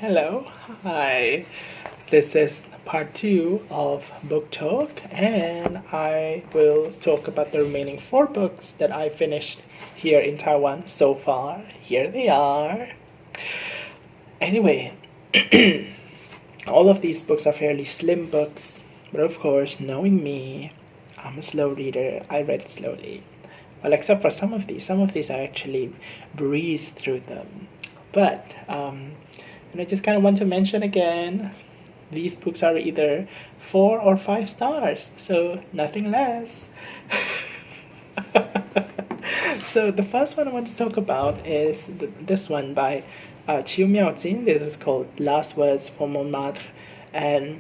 Hello, hi. This is part 2 of book talk, and I will talk about the remaining 4 books that I finished here in Taiwan so far. Here they are. Anyway, all of these books are fairly slim books, but of course, knowing me, I'm a slow reader. I read slowly. Well, except for some of these. Some of these I actually breezed through them. But, and I just kind of want to mention again, these books are either 4 or 5 stars, so nothing less. So the first one I want to talk about is this one by Qiu Miaojin. This is called Last Words from Montmartre, and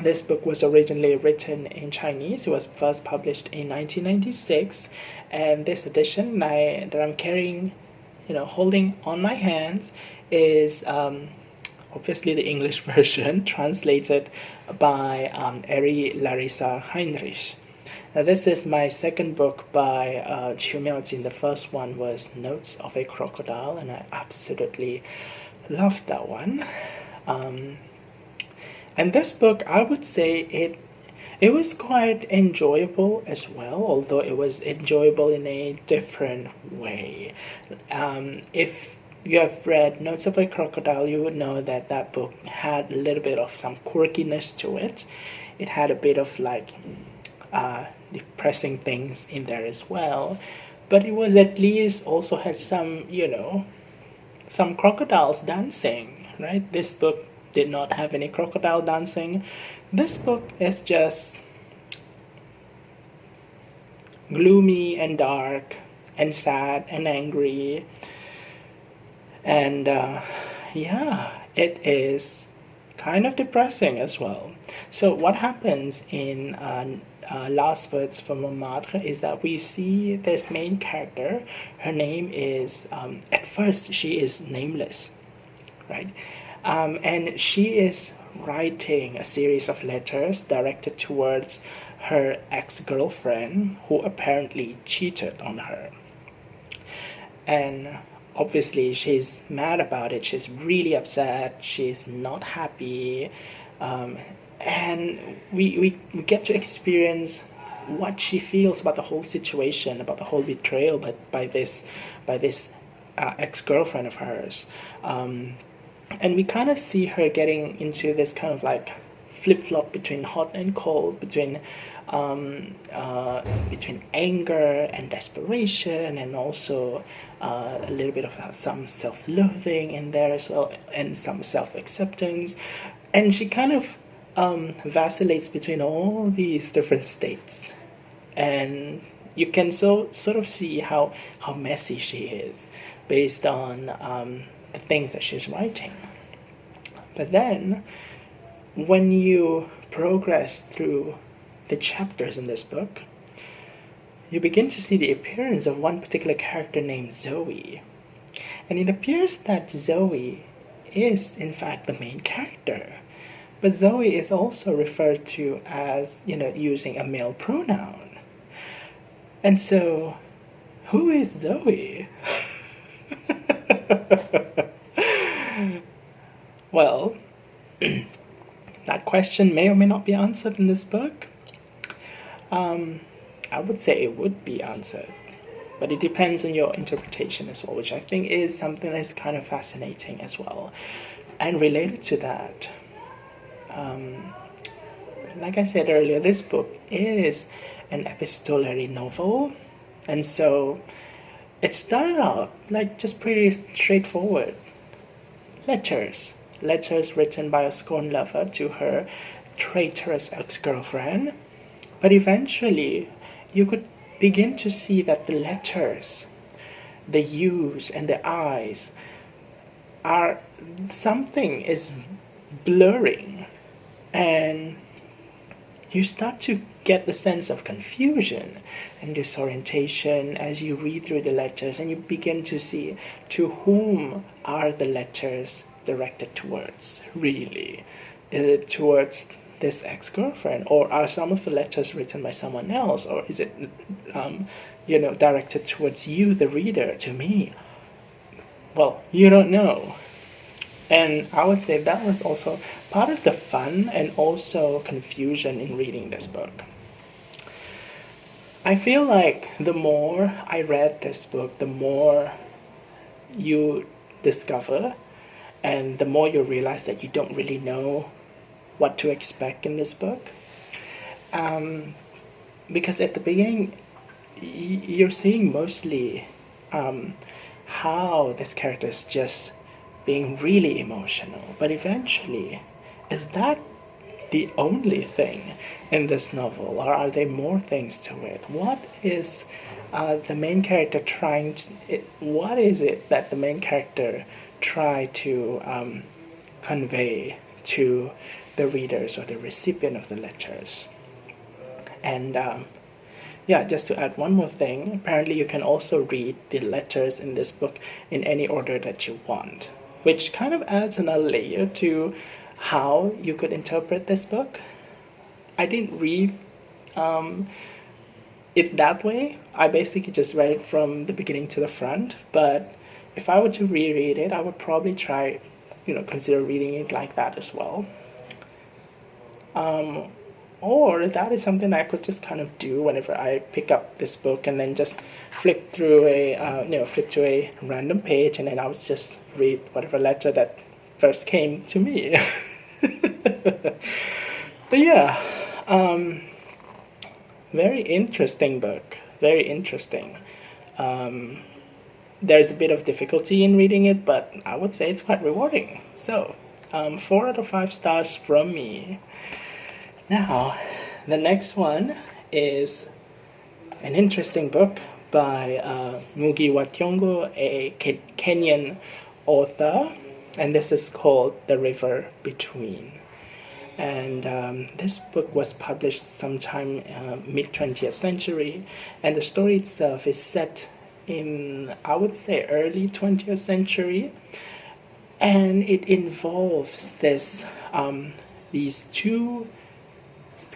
this book was originally written in Chinese. It was first published in 1996, and this edition that I'm carrying, holding on my hands, is obviously the English version, translated by Ari Larissa Heinrich. Now, this is my second book by Qiu Miaojin. The first one was Notes of a Crocodile, and I absolutely loved that one. And this book, I would say it was quite enjoyable as well, although it was enjoyable in a different way. If you have read Notes of a Crocodile, you would know that that book had a little bit of some quirkiness to it. It had a bit of depressing things in there as well, but it was at least also had some, some crocodiles dancing, right? This book did not have any crocodile dancing. This book is just gloomy and dark and sad and angry. And it is kind of depressing as well. So what happens in Last Words from Montmartre is that we see this main character. Her name is, at first she is nameless, right? And she is writing a series of letters directed towards her ex-girlfriend who apparently cheated on her. And obviously, she's mad about it. She's really upset. She's not happy. And we get to experience what she feels about the whole situation, about the whole betrayal by this ex-girlfriend of hers. And we kind of see her getting into this kind of flip-flop between hot and cold, between anger and desperation, and also a little bit of some self-loathing in there as well, and some self-acceptance. And she kind of vacillates between all these different states, and you can sort of see how messy she is based on the things that she's writing. But then, when you progress through the chapters in this book, you begin to see the appearance of one particular character named Zoe. And it appears that Zoe is, in fact, the main character. But Zoe is also referred to as, using a male pronoun. And so, who is Zoe? Well, that question may or may not be answered in this book. I would say it would be answered, but it depends on your interpretation as well, which I think is something that's kind of fascinating as well. And related to that, like I said earlier, this book is an epistolary novel, and so it started out just pretty straightforward. Letters written by a scorned lover to her traitorous ex-girlfriend. But eventually, you could begin to see that the letters, the U's and the I's, something is blurring. And you start to get the sense of confusion and disorientation as you read through the letters, and you begin to see to whom are the letters directed towards, really. Is it towards this ex-girlfriend, or are some of the letters written by someone else, or is it directed towards you, the reader, to me? Well, you don't know. And I would say that was also part of the fun and also confusion in reading this book. I feel like the more I read this book, the more you discover and the more you realize that you don't really know what to expect in this book. Because at the beginning, you're seeing mostly how this character is just being really emotional. But eventually, is that the only thing in this novel, or are there more things to it? What is the main character trying to... what is it that the main character try to convey to the readers or the recipient of the letters? And yeah, just to add one more thing, apparently you can also read the letters in this book in any order that you want, which kind of adds another layer to how you could interpret this book. I didn't read it that way. I basically just read it from the beginning to the front, but if I were to reread it, I would probably try, consider reading it like that as well. Or that is something I could just kind of do whenever I pick up this book and then just flip to a random page, and then I would just read whatever letter that first came to me. But yeah, very interesting book. Very interesting. There's a bit of difficulty in reading it, but I would say it's quite rewarding. So, 4 out of 5 stars from me. Now, the next one is an interesting book by Ngũgĩ wa Thiong'o, a Kenyan author, and this is called The River Between. And this book was published sometime mid-20th century, and the story itself is set in, I would say, early 20th century, and it involves these two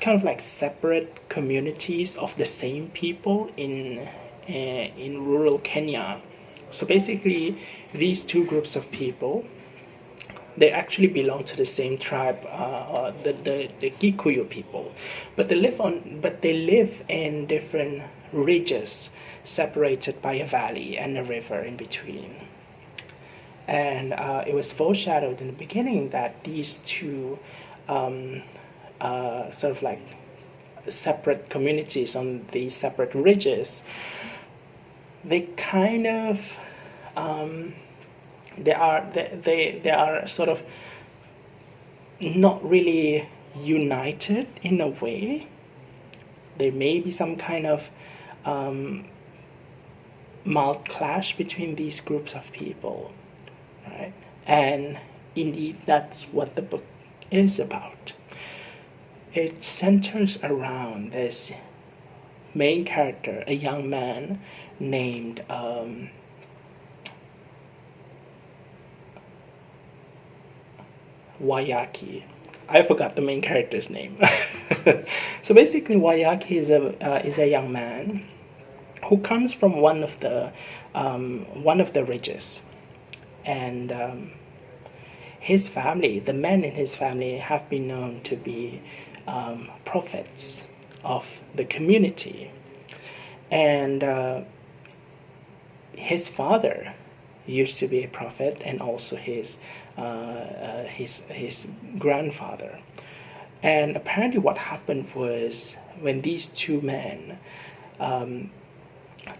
kind of like separate communities of the same people in rural Kenya. So basically, these two groups of people, they actually belong to the same tribe, the Gikuyu people, but they live in different ridges, separated by a valley and a river in between. And it was foreshadowed in the beginning that these two sort of like separate communities on these separate ridges, they kind of they are sort of not really united in a way. There may be some kind of mild clash between these groups of people, right? And indeed, that's what the book is about. It centers around this main character, a young man named Wayaki. I forgot the main character's name. So basically, Wayaki is a young man who comes from one of the ridges, and his family, the men in his family, have been known to be prophets of the community, and his father used to be a prophet, and also his grandfather. And apparently what happened was, when these two men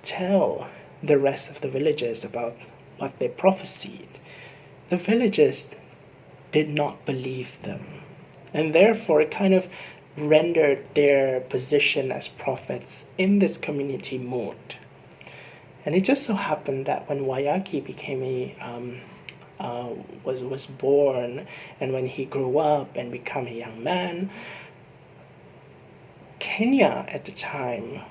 tell the rest of the villagers about what they prophesied, the villagers did not believe them, and therefore it kind of rendered their position as prophets in this community moot. And it just so happened that when Wayaki was born, and when he grew up and became a young man, Kenya at the time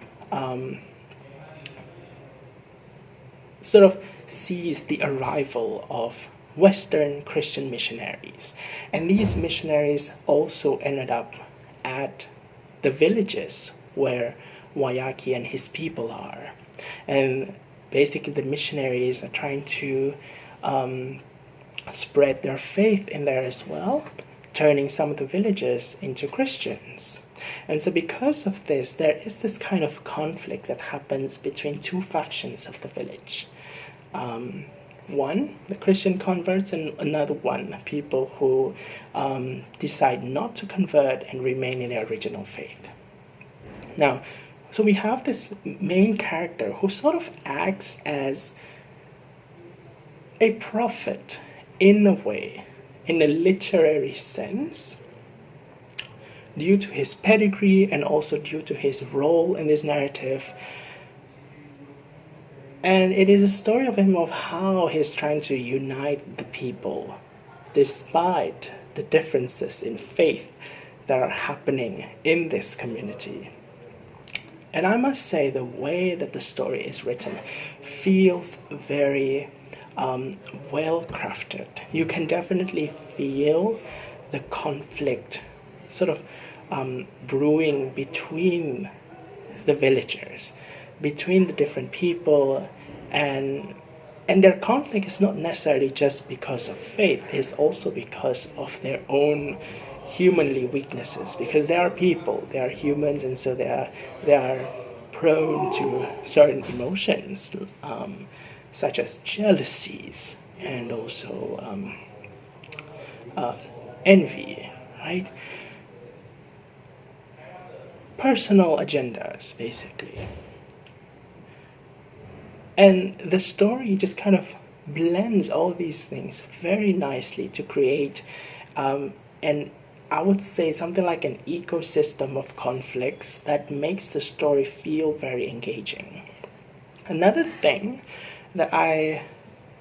sort of sees the arrival of Western Christian missionaries, and these missionaries also ended up at the villages where Wayaki and his people are. And basically the missionaries are trying to spread their faith in there as well, turning some of the villagers into Christians. And so because of this, there is this kind of conflict that happens between two factions of the village. One, the Christian converts, and another one, people who decide not to convert and remain in their original faith. Now, so we have this main character who sort of acts as a prophet in a way, in a literary sense, due to his pedigree and also due to his role in this narrative. And it is a story of him, of how he's trying to unite the people despite the differences in faith that are happening in this community. And I must say, the way that the story is written feels very well crafted. You can definitely feel the conflict sort of brewing between the villagers, between the different people, and their conflict is not necessarily just because of faith, it's also because of their own humanly weaknesses, because they are people, they are humans, and so they are prone to certain emotions, such as jealousies and also envy, right? Personal agendas, basically. And the story just kind of blends all these things very nicely to create an, I would say, something like an ecosystem of conflicts that makes the story feel very engaging. Another thing that I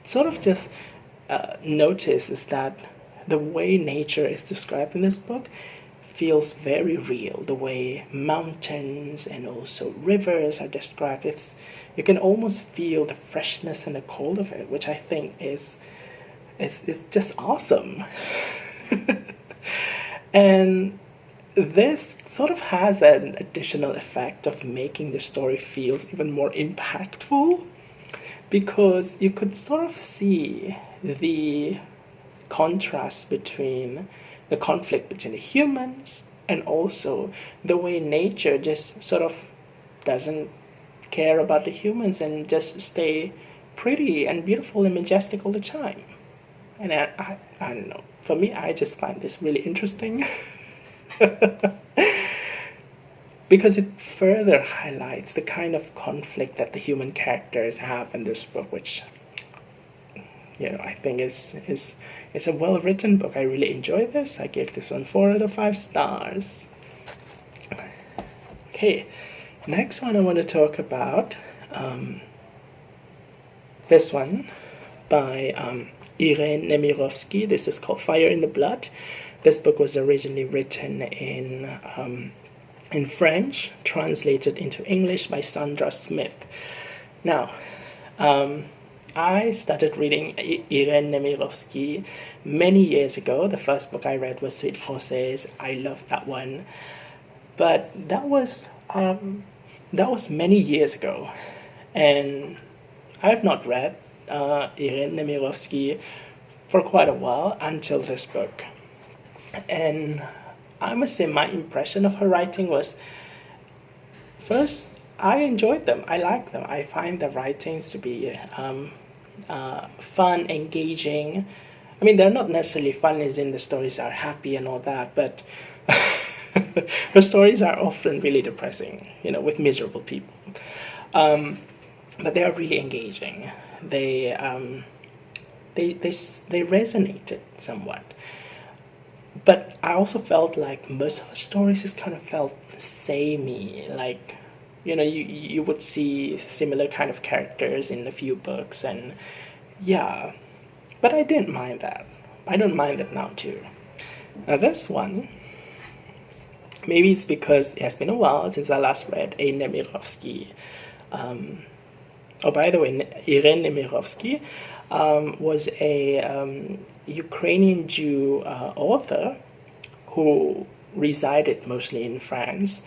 sort of just notice is that the way nature is described in this book feels very real. The way mountains and also rivers are described, you can almost feel the freshness and the cold of it, which I think is just awesome. And this sort of has an additional effect of making the story feels even more impactful, because you could sort of see the contrast between the conflict between the humans and also the way nature just sort of doesn't care about the humans and just stay pretty and beautiful and majestic all the time. And I don't know. For me, I just find this really interesting because it further highlights the kind of conflict that the human characters have in this book, which, I think is a well-written book. I really enjoyed this. I gave this one 4 out of 5 stars. Okay, next one I want to talk about, this one by Irène Némirovsky. This is called Fire in the Blood. This book was originally written in French, translated into English by Sandra Smith. Now, I started reading Irène Némirovsky many years ago. The first book I read was Française. I loved that one, but that was many years ago, and I have not read Irène Némirovsky for quite a while until this book. And I must say, my impression of her writing was, first, I enjoyed them. I like them. I find the writings to be fun, engaging. I mean, they're not necessarily fun as in the stories are happy and all that, but her stories are often really depressing, with miserable people. But they are really engaging. They resonated somewhat. But I also felt like most of the stories just kind of felt samey, like, you would see similar kind of characters in a few books, and yeah, but I didn't mind that. I don't mind it now too. Now this one, maybe it's because it has been a while since I last read a Némirovsky. By the way, Irène Némirovsky was a Ukrainian Jew author who resided mostly in France.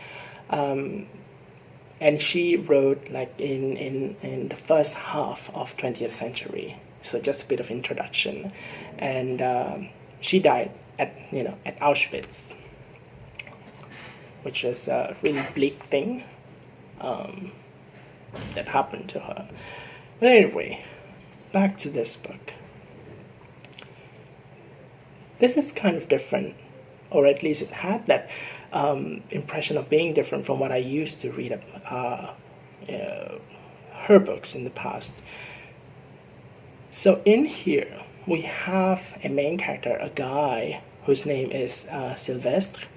And she wrote like in the first half of 20th century. So just a bit of introduction. And she died at Auschwitz, which was a really bleak thing that happened to her. But anyway, back to this book. This is kind of different, or at least it had that impression of being different from what I used to read her books in the past. So in here, we have a main character, a guy whose name is Sylvestre,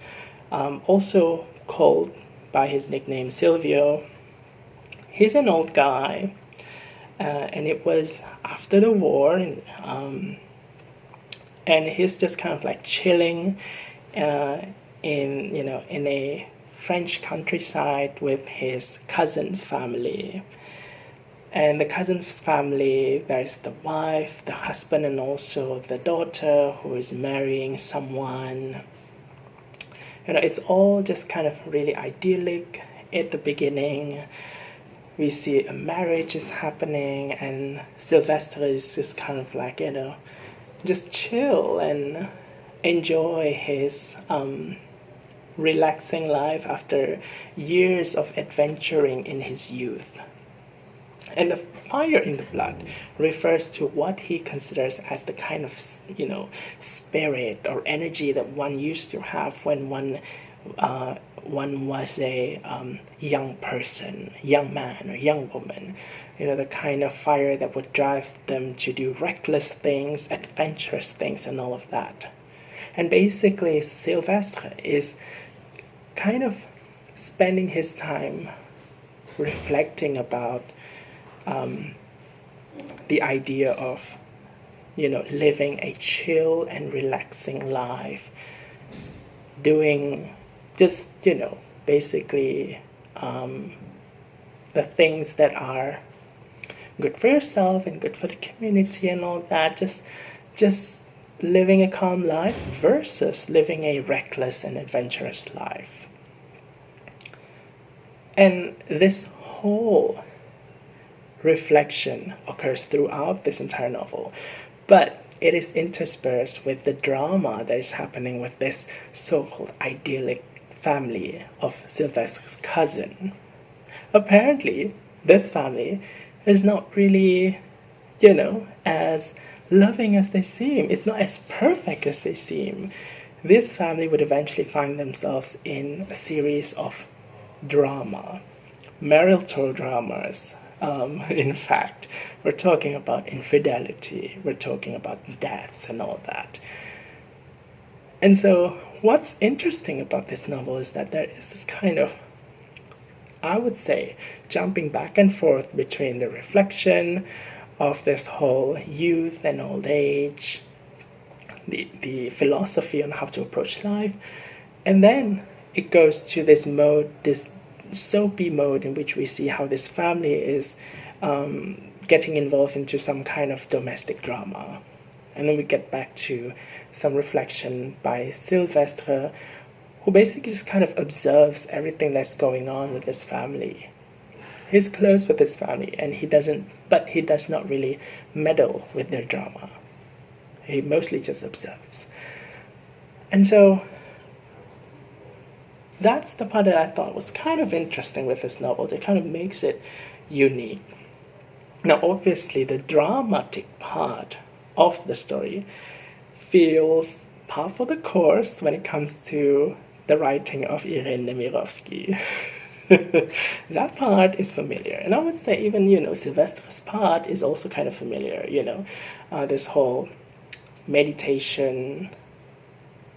also called by his nickname Silvio. He's an old guy, and it was after the war, and he's just kind of like chilling in a French countryside with his cousin's family. And the cousin's family, there's the wife, the husband, and also the daughter who is marrying someone. It's all just kind of really idyllic at the beginning. We see a marriage is happening, and Sylvestre is just kind of like, just chill and enjoy his relaxing life after years of adventuring in his youth. And the fire in the blood refers to what he considers as the kind of, spirit or energy that one used to have when one was a young person, young man or young woman. The kind of fire that would drive them to do reckless things, adventurous things, and all of that. And basically, Sylvestre is kind of spending his time reflecting about the idea of, living a chill and relaxing life, doing just, basically the things that are good for yourself and good for the community and all that, just living a calm life versus living a reckless and adventurous life. And this whole reflection occurs throughout this entire novel, but it is interspersed with the drama that is happening with this so-called idyllic family of Sylvestre's cousin. Apparently, this family is not really, as loving as they seem. It's not as perfect as they seem. This family would eventually find themselves in a series of drama, marital dramas. In fact, we're talking about infidelity, we're talking about deaths and all that. And so what's interesting about this novel is that there is this kind of, I would say, jumping back and forth between the reflection of this whole youth and old age, the philosophy on how to approach life, and then it goes to this mode, this soapy mode, in which we see how this family is getting involved into some kind of domestic drama. And then we get back to some reflection by Sylvestre, who basically just kind of observes everything that's going on with his family. He's close with his family, and he does not really meddle with their drama. He mostly just observes. And so that's the part that I thought was kind of interesting with this novel. It kind of makes it unique. Now, obviously, the dramatic part of the story feels par for the course when it comes to the writing of Irène Némirovsky. That part is familiar. And I would say even, Sylvestre's part is also kind of familiar, this whole meditation,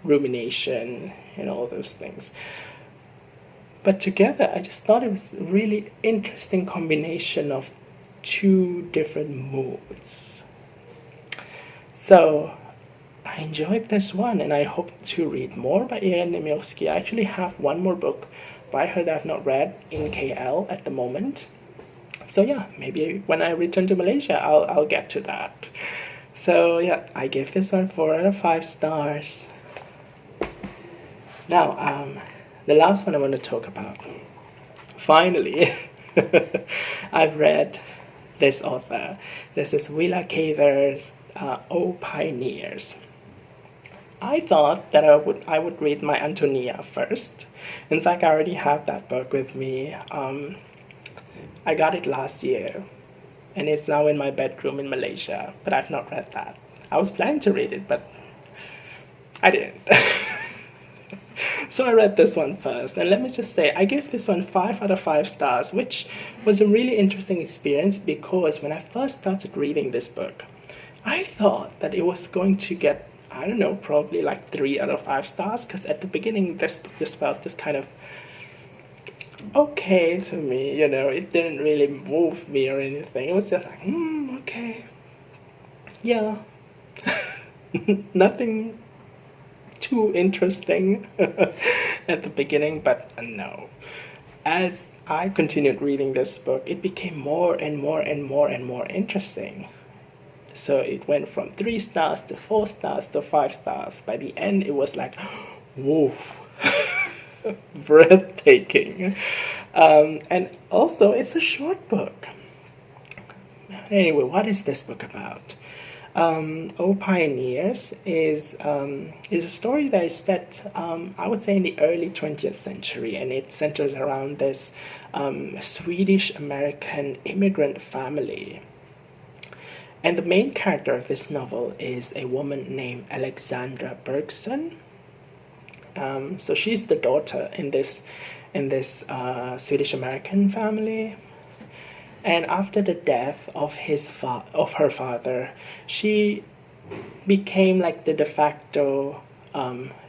rumination, all those things. But together, I just thought it was a really interesting combination of two different moods. So I enjoyed this one, and I hope to read more by Irène Némirovsky. I actually have one more book by her that I've not read in KL at the moment. So yeah, maybe when I return to Malaysia, I'll get to that. So yeah, I give this one 4 out of 5 stars. Now, the last one I want to talk about. Finally, I've read this author. This is Willa Cather's O Pioneers. I thought that I would read my Ántonia first. In fact, I already have that book with me. I got it last year, and it's now in my bedroom in Malaysia, but I've not read that. I was planning to read it, but I didn't. So I read this one first, and let me just say, I give this one 5 out of 5 stars, which was a really interesting experience because when I first started reading this book, I thought that it was going to get, I don't know, probably like 3 out of 5 stars, because at the beginning this book just felt just kind of okay to me, you know, it didn't really move me or anything. It was just like, okay, yeah, nothing too interesting at the beginning, but no. As I continued reading this book, it became more and more and more and more interesting. So it went from 3 stars to 4 stars to 5 stars. By the end, it was like, whoa, breathtaking. And also, it's a short book. Anyway, what is this book about? O Pioneers is a story that is set, I would say, in the early 20th century, and it centers around this Swedish-American immigrant family. And the main character of this novel is a woman named Alexandra Bergson. So she's the daughter in this Swedish-American family. And after the death of her father, she became like the de facto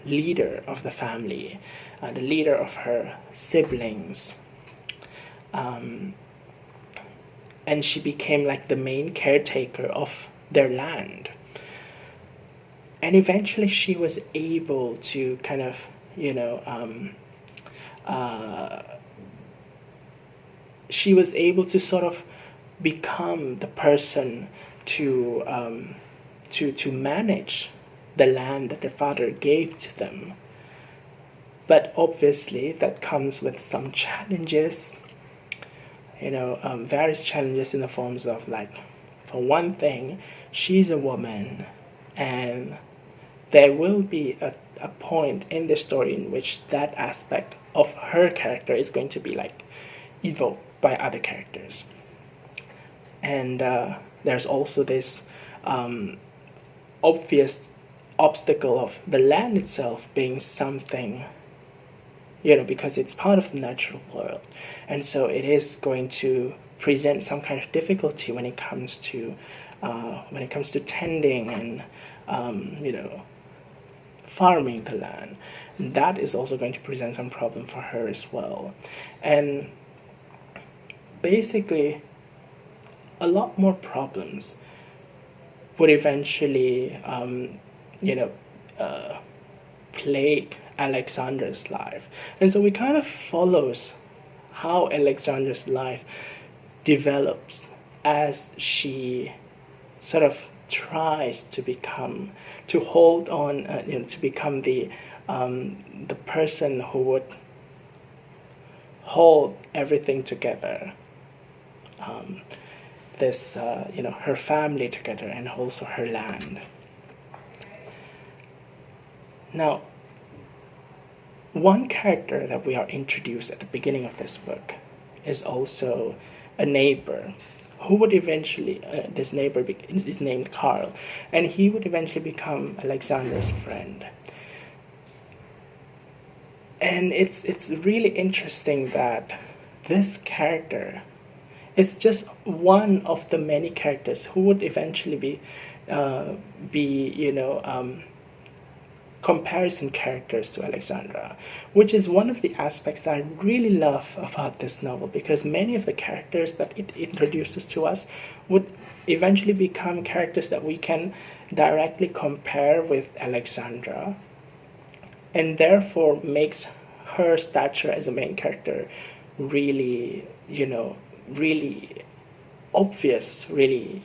leader of the family, the leader of her siblings. And she became like the main caretaker of their land. And eventually she was able to kind of, she was able to sort of become the person to manage the land that the father gave to them. But obviously that comes with some challenges, various challenges in the forms of, like, for one thing, she's a woman, and there will be a point in the story in which that aspect of her character is going to be like evoked by other characters. And there's also this obvious obstacle of the land itself being something, because it's part of the natural world. And so it is going to present some kind of difficulty when it comes to tending and farming the land. And that is also going to present some problem for her as well. And basically, a lot more problems would eventually, plague Alexandra's life. And so it kind of follows how Alexandra's life develops as she sort of tries to become the person who would hold everything together. Her family together, and also her land. Now, one character that we are introduced at the beginning of this book is also a neighbor who would eventually, this neighbor is named Carl, and he would eventually become Alexandra's friend. And it's really interesting that this character is just one of the many characters who would eventually be comparison characters to Alexandra, which is one of the aspects that I really love about this novel, because many of the characters that it introduces to us would eventually become characters that we can directly compare with Alexandra, and therefore makes her stature as a main character really, really obvious, really,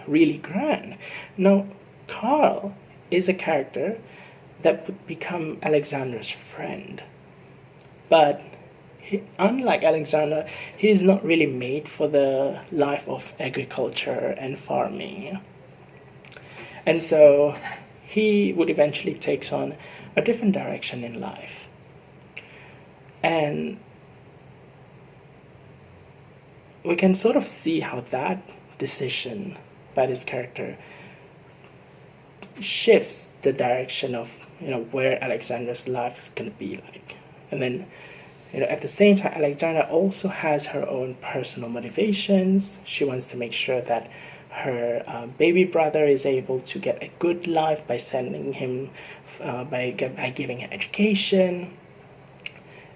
really grand. Now, Carl is a character that would become Alexandra's friend, but unlike Alexander, he is not really made for the life of agriculture and farming. And so he would eventually take on a different direction in life. And we can sort of see how that decision by this character shifts the direction of, where Alexandra's life is going to be like. And then, at the same time, Alexandra also has her own personal motivations. She wants to make sure that her baby brother is able to get a good life by sending him, by giving him education.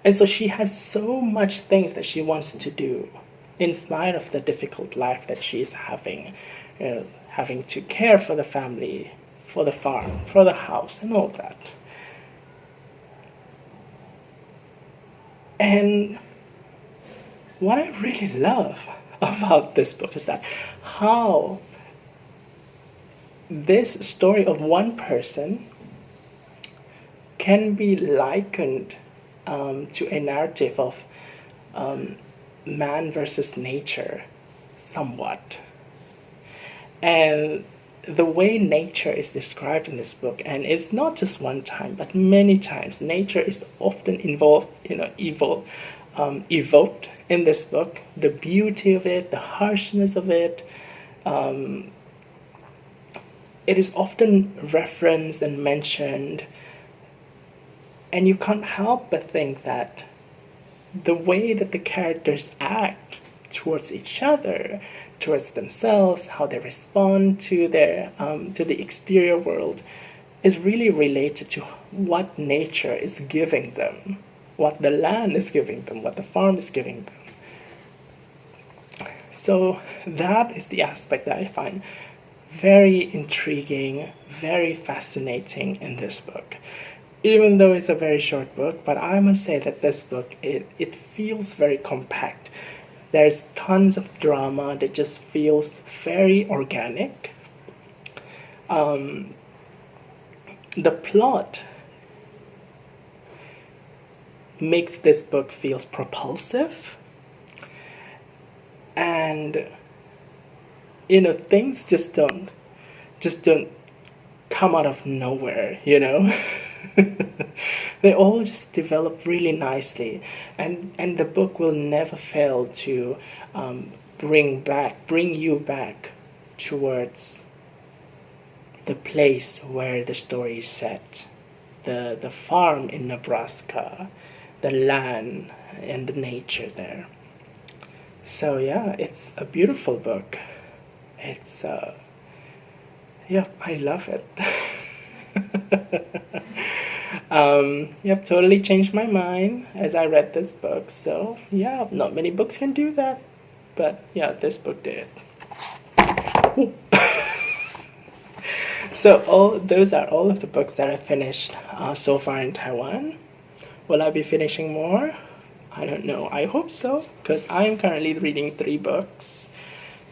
And so she has so much things that she wants to do, in spite of the difficult life that she's having, having to care for the family, for the farm, for the house, and all that. And what I really love about this book is that how this story of one person can be likened to a narrative of man versus nature, somewhat. And the way nature is described in this book, and it's not just one time, but many times, nature is often evoked in this book. The beauty of it, the harshness of it. It is often referenced and mentioned, and you can't help but think that the way that the characters act towards each other, towards themselves, how they respond to their to the exterior world, is really related to what nature is giving them, what the land is giving them, what the farm is giving them. So that is the aspect that I find very intriguing, very fascinating in this book. Even though it's a very short book, but I must say that this book, it feels very compact. There's tons of drama that just feels very organic. The plot makes this book feels propulsive, and things just don't come out of nowhere. They all just develop really nicely, and the book will never fail to bring you back towards the place where the story is set, the farm in Nebraska, the land and the nature there. So yeah, it's a beautiful book. It's I love it. Totally changed my mind as I read this book. So yeah, not many books can do that, but yeah, this book did. So those are all of the books that I finished so far in Taiwan. Will I be finishing more? I don't know. I hope so, because I am currently reading 3 books.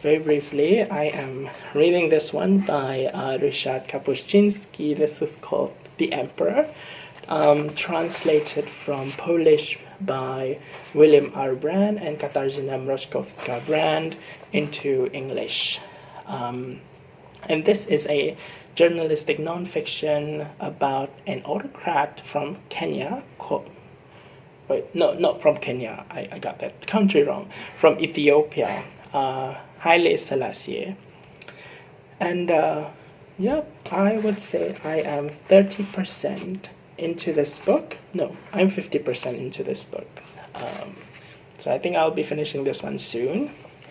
Very briefly, I am reading this one by Ryszard Kapuściński. This is called The Emperor, translated from Polish by William R. Brand and Katarzyna Mroczkowska-Brand into English. And this is a journalistic nonfiction about an autocrat from Kenya. Not from Kenya. I got that country wrong. From Ethiopia. Haile Selassie. And I would say I am 30% into this book. No, I'm 50% into this book. So I think I'll be finishing this one soon.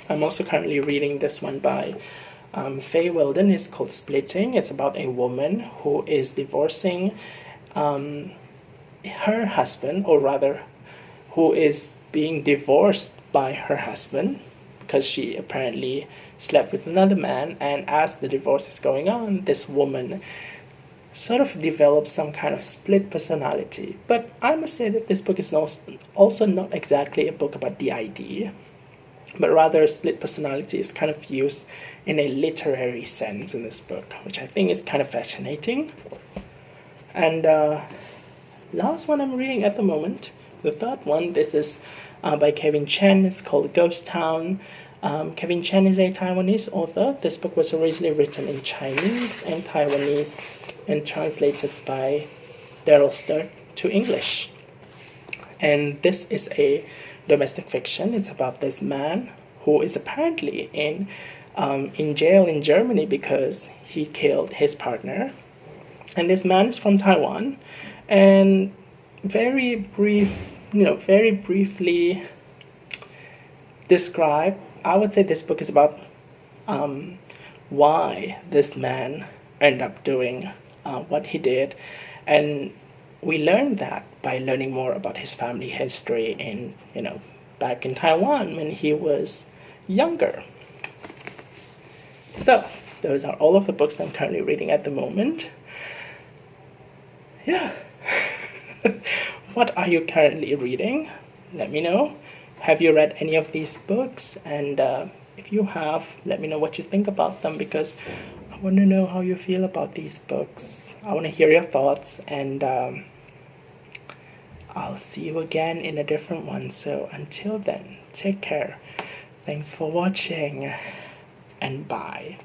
I'm also currently reading this one by Fay Weldon. It's called Splitting. It's about a woman who is divorcing her husband, or rather, who is being divorced by her husband because she apparently slept with another man. And as the divorce is going on, this woman sort of develops some kind of split personality. But I must say that this book is also not exactly a book about DID, but rather split personality is kind of used in a literary sense in this book, which I think is kind of fascinating. And last one I'm reading at the moment, the third one, this is by Kevin Chen. It's called Ghost Town. Kevin Chen is a Taiwanese author. This book was originally written in Chinese and Taiwanese and translated by Darryl Sterk to English. And this is a domestic fiction. It's about this man who is apparently in jail in Germany because he killed his partner. And this man is from Taiwan. And very briefly describe, I would say this book is about why this man ended up doing what he did. And we learned that by learning more about his family history in, back in Taiwan when he was younger. So, those are all of the books I'm currently reading at the moment. Yeah. What are you currently reading? Let me know. Have you read any of these books? And if you have, let me know what you think about them, because I want to know how you feel about these books. I want to hear your thoughts, and I'll see you again in a different one. So until then, take care. Thanks for watching, and bye.